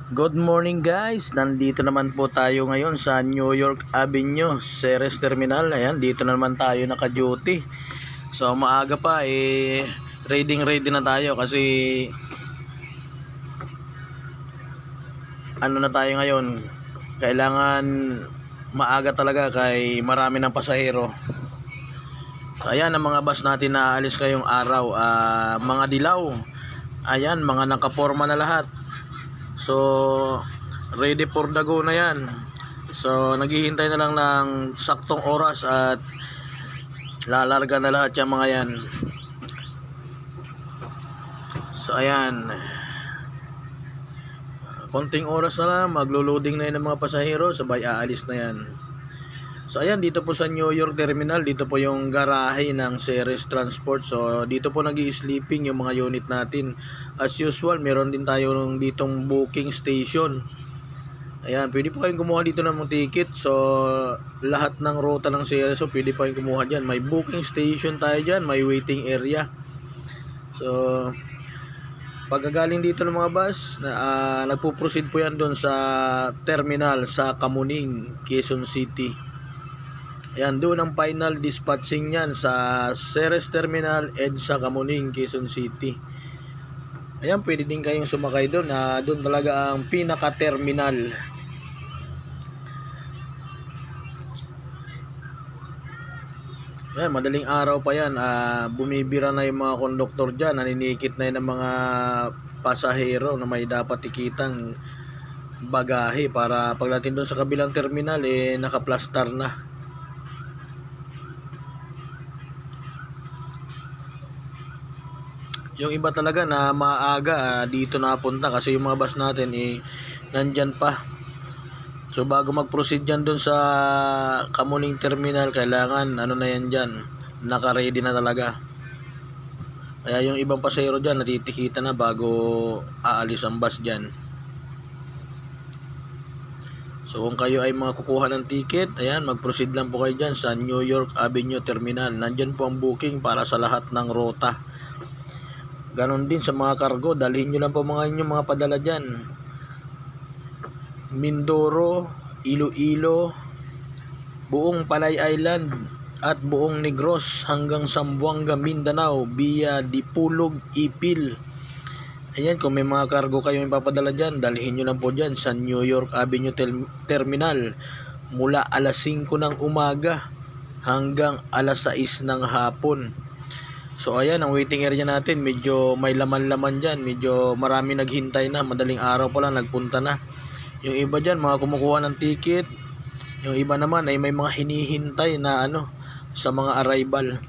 Good morning guys, nandito naman po tayo ngayon sa New York Avenue, Ceres Terminal. Ayan, dito na naman tayo naka-duty. So maaga pa ready na tayo kasi ano na tayo ngayon. Kailangan maaga talaga kay marami ng pasahero. So ayan ang mga bus natin na aalis kayong araw, mga dilaw. Ayan, mga nakaporma na lahat. So ready for the go na yan. So naghihintay na lang ng saktong oras at lalarga na lahat yung mga yan. So ayan, konting oras na lang, maglo-loading na yan ng mga pasahero, sabay aalis na yan. So ayan, dito po sa New York Terminal, dito po yung garahe ng Ceres Transport. So dito po nag-i-sleeping yung mga unit natin. As usual, meron din tayo ditong booking station. Ayan, pwede po kayong kumuha dito ng mga ticket. So lahat ng ruta ng Ceres, so pwede po kayong kumuha dyan. May booking station tayo dyan, may waiting area. So pagkagaling dito ng mga bus, nagpo-proceed po yan doon sa terminal sa Kamuning, Quezon City. Ayan, doon ang final dispatching yan sa Ceres Terminal and sa Kamuning, Quezon City. Ayan, pwede din kayong sumakay doon. Doon talaga ang pinaka-terminal. Ayan, madaling araw pa yan. Bumibira na yung mga konduktor dyan. Naninikit na yun ng mga pasahero na may dapat tikitang bagahe para pagdating doon sa kabilang terminal, nakaplastar na. Yung iba talaga na maaga dito napunta kasi yung mga bus natin nandyan pa. So bago mag-proceed dyan dun sa Kamuning Terminal, kailangan ano na yan dyan, naka-ready na talaga. Kaya yung ibang pasahero dyan natitikita na bago aalis ang bus dyan. So kung kayo ay mga kukuha ng ticket, ayan, mag-proceed lang po kayo dyan sa New York Avenue Terminal. Nandyan po ang booking para sa lahat ng rota. Ganon din sa mga kargo, dalhin nyo lang po mga inyong mga padala dyan. Mindoro, Iloilo, buong Panay Island at buong Negros hanggang Zamboanga, Mindanao via Dipolog, Ipil. Ayan, kung may mga kargo kayong ipapadala dyan, dalhin nyo lang po dyan sa New York Avenue Terminal mula alas 5 ng umaga hanggang alas 6 ng hapon. So ayan, ang waiting area natin, medyo may laman-laman dyan, medyo marami naghintay na, madaling araw pa lang nagpunta na. Yung iba dyan, mga kumukuha ng ticket, yung iba naman ay may mga hinihintay na sa mga arrival.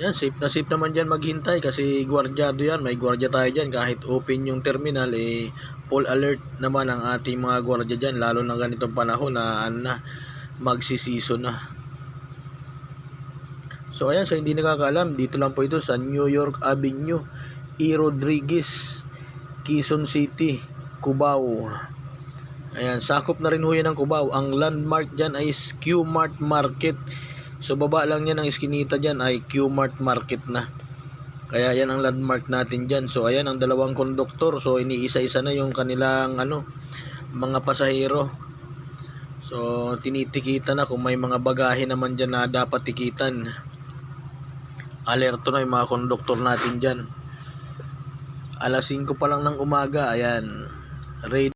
Yan, safe naman dyan maghintay kasi gwardyado yan, may gwardya tayo dyan, kahit open yung terminal, full alert naman ang ating mga gwardya dyan, lalo na ganitong panahon na magsisiso na. So ayan, sa hindi nakakaalam, dito lang po ito sa New York Avenue, E. Rodriguez, Quezon City, Cubao. Ayan, sakop na rin ho yan ng Cubao. Ang landmark dyan ay Q-Mart Market. So baba lang yan, ang iskinita dyan ay Q-Mart Market na. Kaya yan ang landmark natin dyan. So ayan, ang dalawang konduktor. So iniisa-isa na yung kanilang mga pasahero. So tinitikita na kung may mga bagahe naman dyan na dapat tikitan. Alerto na yung mga konduktor natin dyan. Alas 5 pa lang ng umaga, ayan, ready.